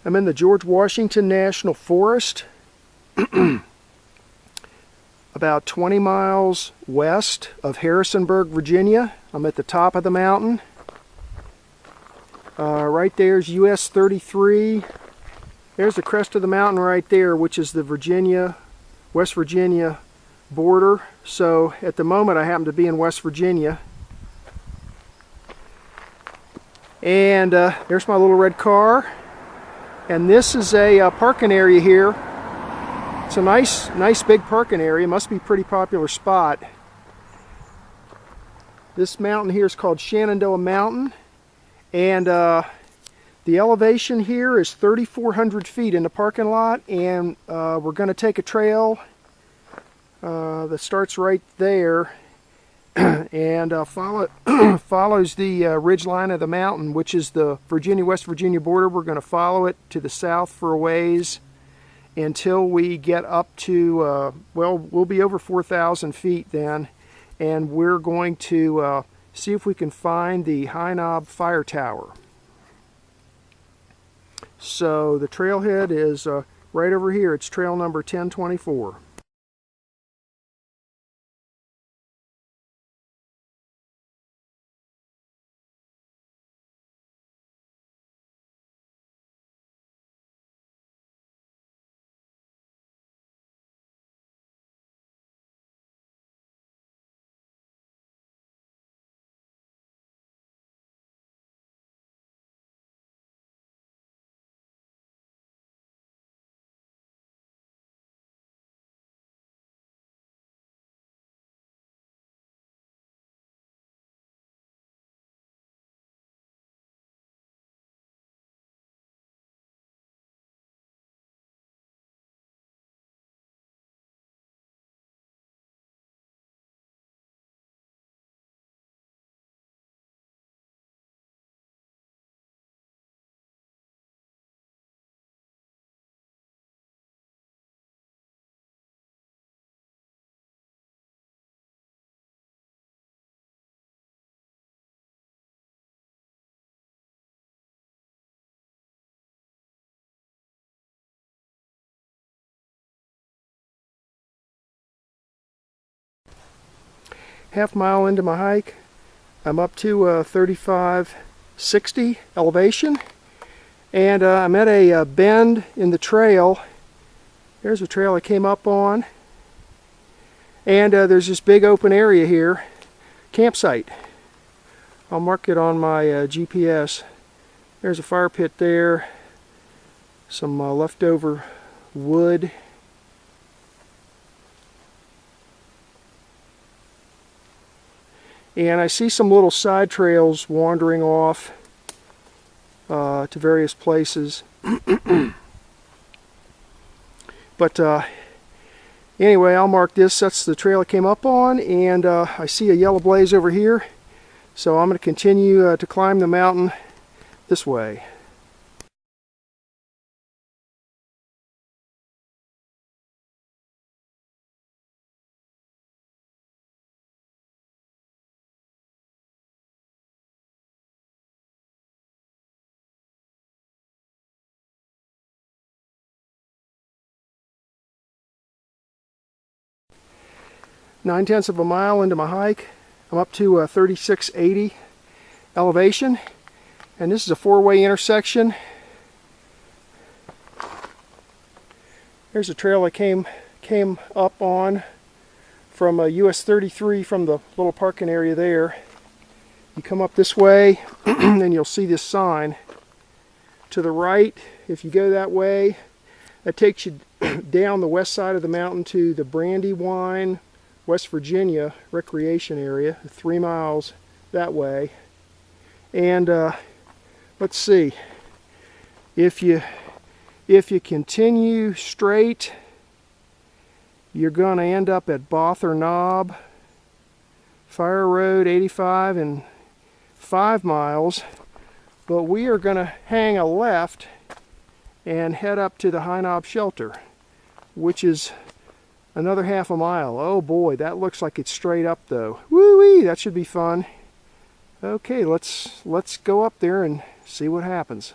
I'm in the George Washington National Forest, about 20 miles west of Harrisonburg, Virginia. I'm at the top of the mountain. Right there's US 33. There's the crest of the mountain right there, which is the West Virginia border. So at the moment I happen to be in West Virginia. And there's my little red car. And this is a parking area here. It's a nice big parking area. Must be a pretty popular spot. This mountain here is called Shenandoah Mountain. And the elevation here is 3,400 feet in the parking lot. And we're going to take a trail that starts right there and follows the ridge line of the mountain, which is the West Virginia border. We're going to follow it to the south for a ways until we get up to, well, we'll be over 4,000 feet then, and we're going to see if we can find the High Knob Fire Tower. So the trailhead is right over here. It's trail number 1024. Half mile into my hike, I'm up to 3560 elevation, and I'm at a bend in the trail. There's a trail I came up on, and there's this big open area here, campsite. I'll mark it on my GPS. There's a fire pit there, some leftover wood. And I see some little side trails wandering off to various places. But anyway, I'll mark this. That's the trail I came up on, and I see a yellow blaze over here. So I'm going to continue to climb the mountain this way. Nine-tenths of a mile into my hike, I'm up to 3680 elevation, and this is a four-way intersection. There's a trail I came up on from US 33 from the little parking area there. You come up this way, and you'll see this sign. To the right, if you go that way, that takes you down the west side of the mountain to the Brandywine, West Virginia recreation area, 3 miles that way. And let's see, if you continue straight, you're going to end up at Bother Knob, Fire Road 85 and 5 miles. But we are going to hang a left and head up to the High Knob Shelter, which is another half a mile. Oh boy, that looks like it's straight up though. Woo-wee, that should be fun. Okay, let's go up there and see what happens.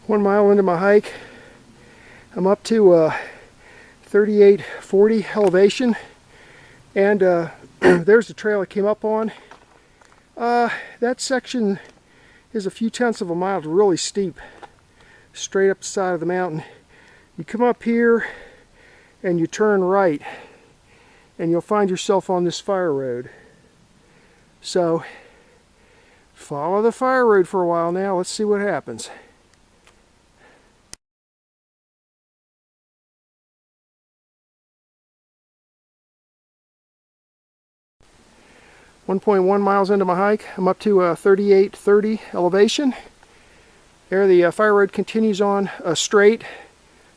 1 mile into my hike, I'm up to 3840 elevation, and there's the trail I came up on. That section is a few tenths of a mile, really steep, straight up the side of the mountain. You come up here and you turn right, and you'll find yourself on this fire road. So follow the fire road for a while now. Let's see what happens. .1 miles into my hike, I'm up to 3830 elevation. There the fire road continues on straight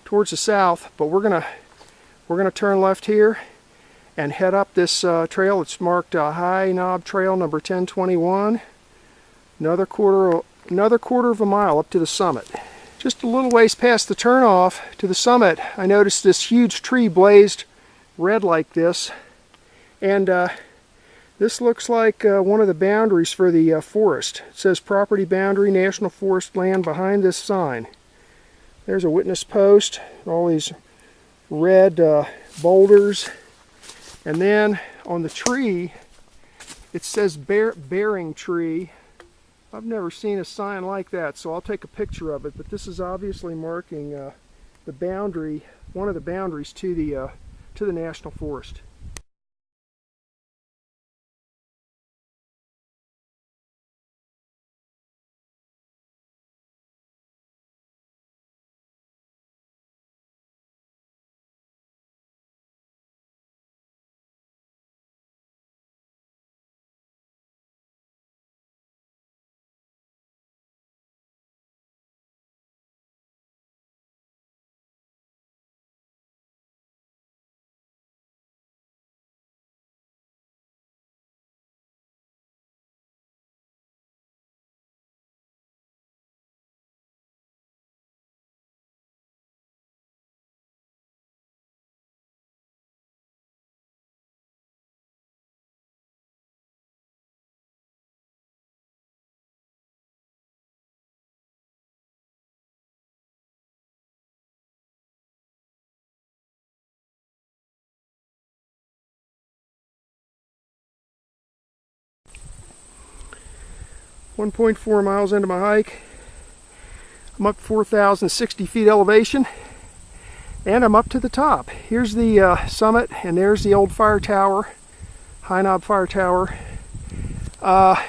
towards the south, but we're gonna turn left here and head up this trail. It's marked High Knob Trail number 1021. Another quarter of a mile up to the summit. Just a little ways past the turnoff to the summit, I noticed this huge tree blazed red like this, and this looks like one of the boundaries for the forest. It says property boundary, National Forest land behind this sign. There's a witness post, all these red boulders, and then on the tree it says bearing tree. I've never seen a sign like that, so I'll take a picture of it, but this is obviously marking the boundary, one of the boundaries to the National Forest. .4 miles into my hike, I'm up 4,060 feet elevation, and I'm up to the top. Here's the summit, and there's the old fire tower, High Knob Fire Tower. I'll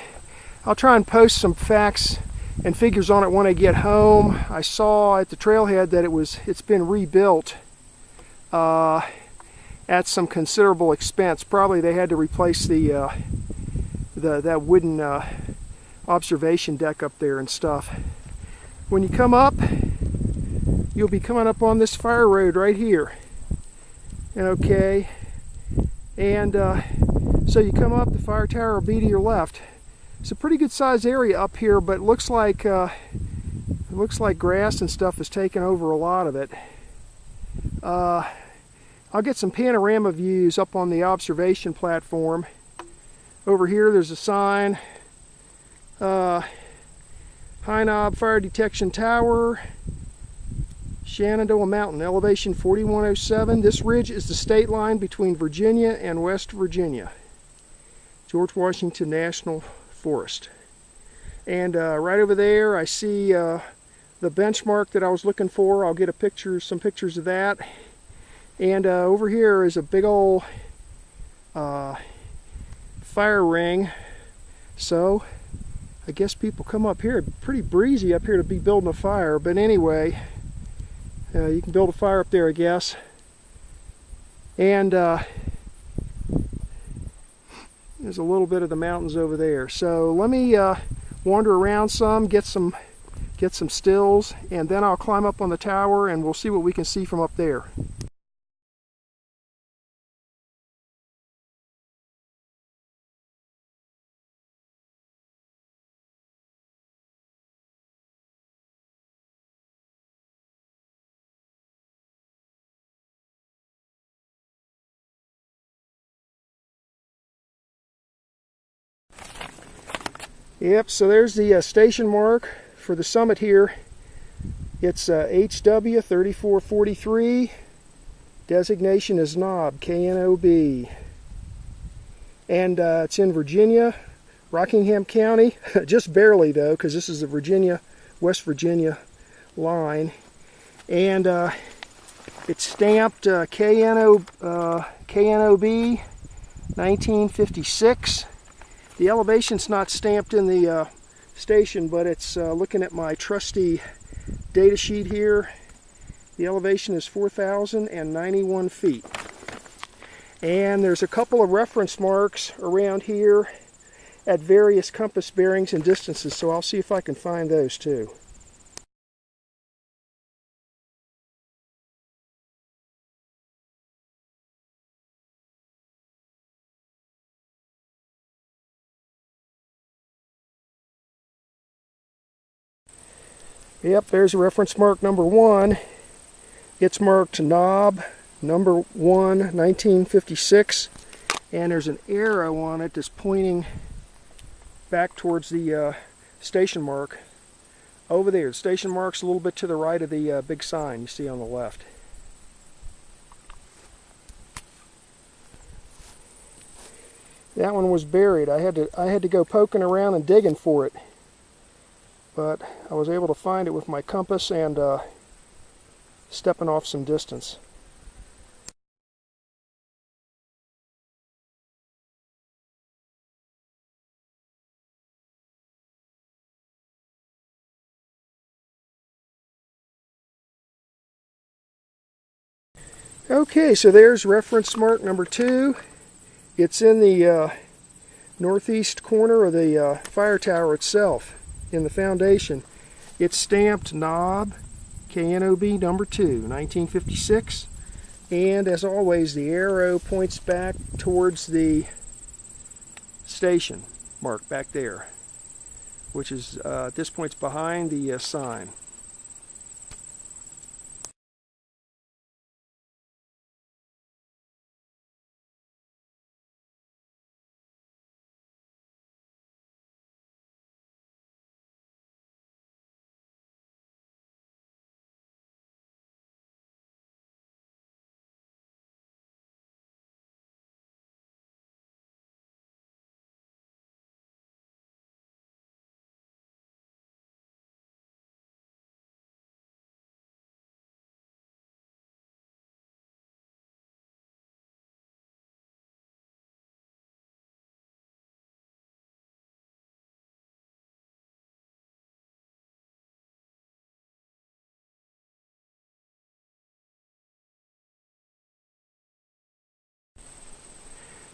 try and post some facts and figures on it when I get home. I saw at the trailhead that it's been rebuilt at some considerable expense. Probably they had to replace that wooden observation deck up there and stuff. When you come up, you'll be coming up on this fire road right here. Okay, and so you come up, the fire tower will be to your left. It's a pretty good sized area up here, but it looks like grass and stuff has taken over a lot of it. I'll get some panorama views up on the observation platform. Over here there's a sign, High Knob Fire Detection Tower, Shenandoah Mountain, elevation 4107. This ridge is the state line between Virginia and West Virginia. George Washington National Forest. And right over there I see the benchmark that I was looking for. I'll get some pictures of that. And over here is a big old fire ring. So I guess people come up here. Pretty breezy up here to be building a fire, but anyway, you can build a fire up there, I guess. And there's a little bit of the mountains over there. So let me wander around some, get some stills, and then I'll climb up on the tower and we'll see what we can see from up there. Yep, so there's the station mark for the summit here. It's HW 3443. Designation is knob, K-N-O-B. And it's in Virginia, Rockingham County. Just barely though, because this is the Virginia, West Virginia line. And it's stamped KNOB 1956. The elevation's not stamped in the station, but it's looking at my trusty data sheet here. The elevation is 4,091 feet. And there's a couple of reference marks around here at various compass bearings and distances, so I'll see if I can find those too. Yep, there's reference mark number 1. It's marked knob number 1, 1956, and there's an arrow on it that's pointing back towards the station mark. Over there, the station mark's a little bit to the right of the big sign you see on the left. That one was buried. I had to go poking around and digging for it. But I was able to find it with my compass and stepping off some distance. Okay, so there's reference mark number 2. It's in the northeast corner of the fire tower itself, in the foundation. It's stamped knob, KNOB number 2, 1956. And as always, the arrow points back towards the station mark back there, which is at this point behind the sign.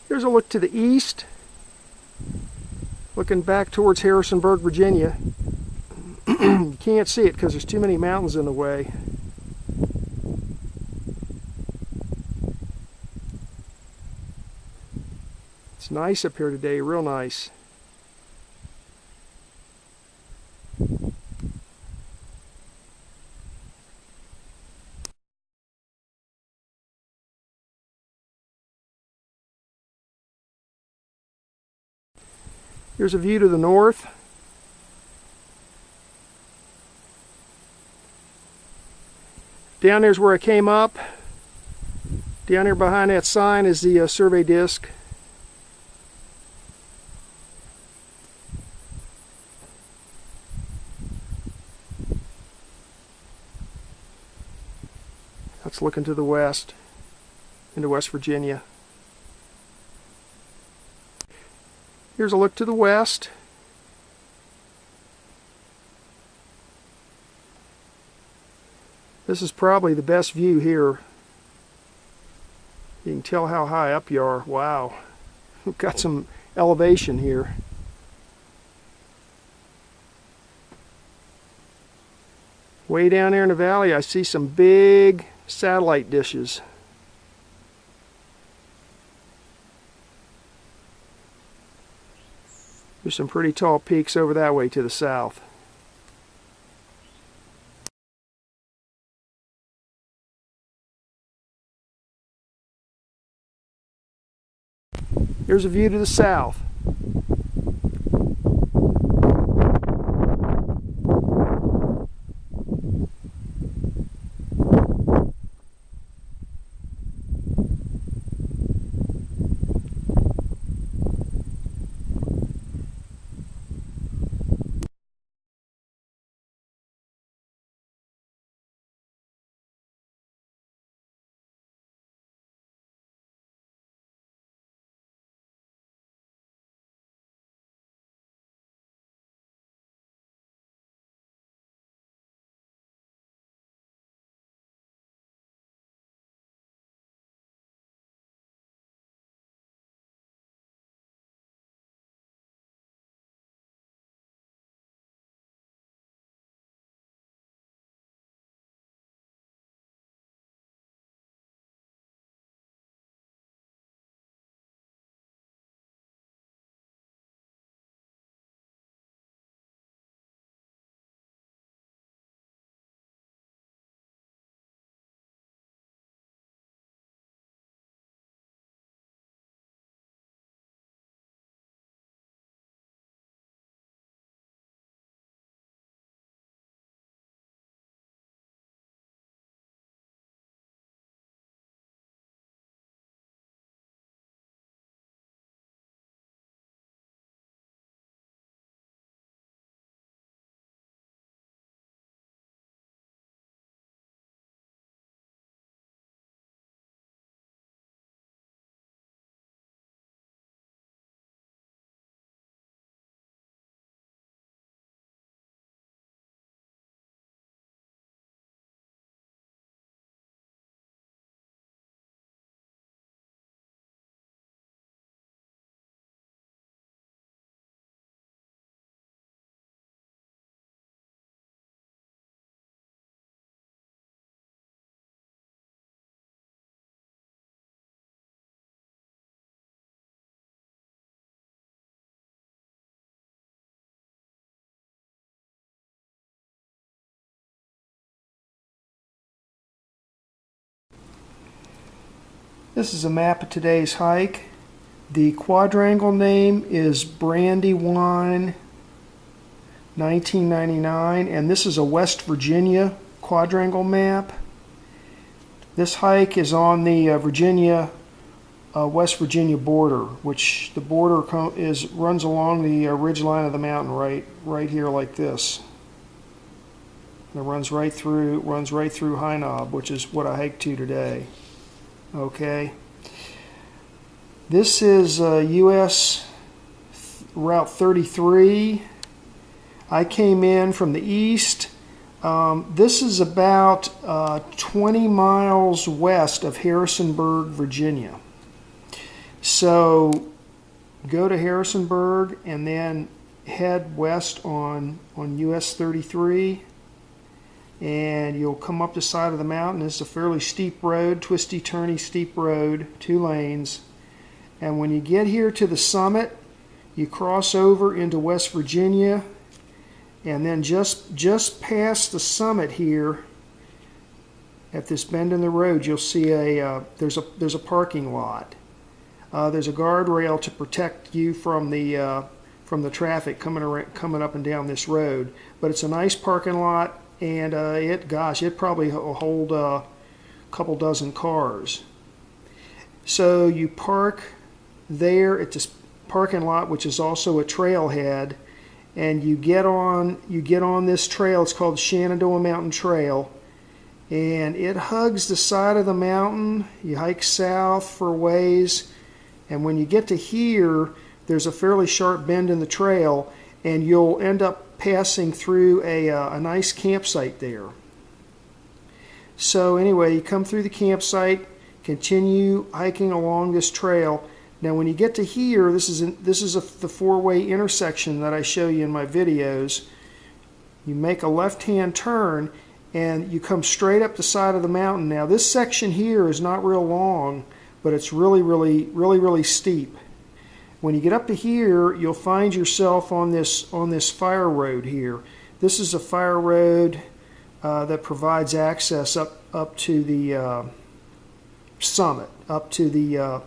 Here's a look to the east, looking back towards Harrisonburg, Virginia. You can't see it because there's too many mountains in the way. It's nice up here today, real nice. Here's a view to the north. Down there's where I came up. Down here behind that sign is the survey disc. That's looking to the west, into West Virginia. Here's a look to the west. This is probably the best view here. You can tell how high up you are. Wow. We've got some elevation here. Way down there in the valley, I see some big satellite dishes. There's some pretty tall peaks over that way to the south. Here's a view to the south. This is a map of today's hike. The quadrangle name is Brandywine 1999, and this is a West Virginia quadrangle map. This hike is on the West Virginia border, which the border runs along the ridge line of the mountain right here like this. And it runs right through High Knob, which is what I hiked to today. Okay. This is US Route 33. I came in from the east. This is about 20 miles west of Harrisonburg, Virginia. So go to Harrisonburg and then head west on US 33, and you'll come up the side of the mountain. It's a fairly steep road, twisty, turny, steep road, 2 lanes. And when you get here to the summit, you cross over into West Virginia, and then just past the summit here, at this bend in the road, you'll see there's a parking lot. There's a guardrail to protect you from the traffic coming up and down this road. But it's a nice parking lot, and it probably will hold a couple dozen cars. So you park there at this parking lot, which is also a trailhead, and you get on this trail. It's called Shenandoah Mtn Trail, and it hugs the side of the mountain. You hike south for a ways, and when you get to here, there's a fairly sharp bend in the trail, and you'll end up passing through a nice campsite there. So anyway, you come through the campsite, continue hiking along this trail. Now when you get to here, this is the 4-way intersection that I show you in my videos. You make a left-hand turn and you come straight up the side of the mountain. Now this section here is not real long, but it's really steep. When you get up to here, you'll find yourself on this fire road here. This is a fire road that provides access up to the summit, up to the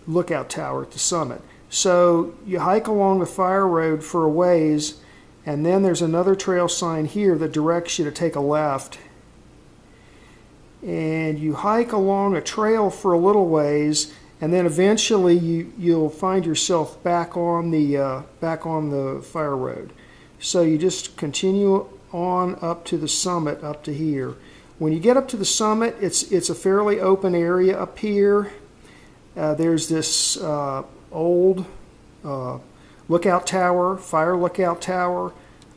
lookout tower at the summit. So you hike along the fire road for a ways, and then there's another trail sign here that directs you to take a left. And you hike along a trail for a little ways, and then eventually you'll find yourself back on the fire road. So you just continue on up to the summit, up to here. When you get up to the summit, it's a fairly open area up here. There's this old lookout tower, fire lookout tower.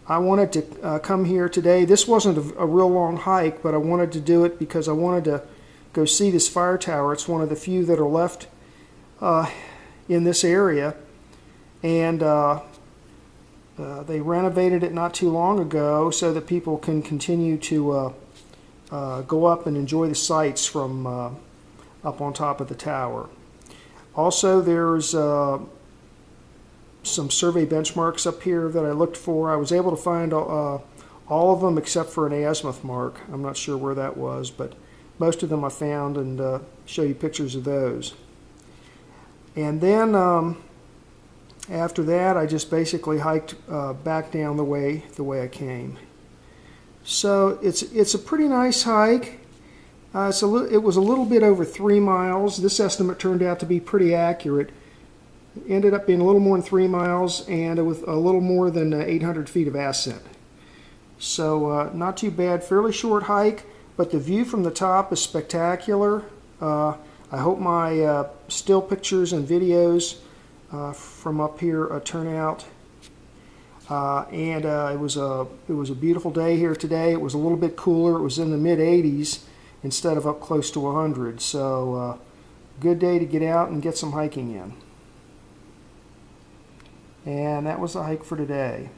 I wanted to come here today. This wasn't a real long hike, but I wanted to do it because I wanted to go see this fire tower. It's one of the few that are left in this area, and they renovated it not too long ago so that people can continue to go up and enjoy the sights from up on top of the tower. Also, there's some survey benchmarks up here that I looked for. I was able to find all of them except for an azimuth mark. I'm not sure where that was, but most of them I found, and show you pictures of those. And then after that, I just basically hiked back down the way I came. So it's a pretty nice hike. It was a little bit over 3 miles. This estimate turned out to be pretty accurate. It ended up being a little more than 3 miles, and with a little more than 800 feet of ascent. So not too bad. Fairly short hike, but the view from the top is spectacular. I hope my still pictures and videos from up here turn out. It was a beautiful day here today. It was a little bit cooler. It was in the mid-80s instead of up close to 100. So good day to get out and get some hiking in. And that was the hike for today.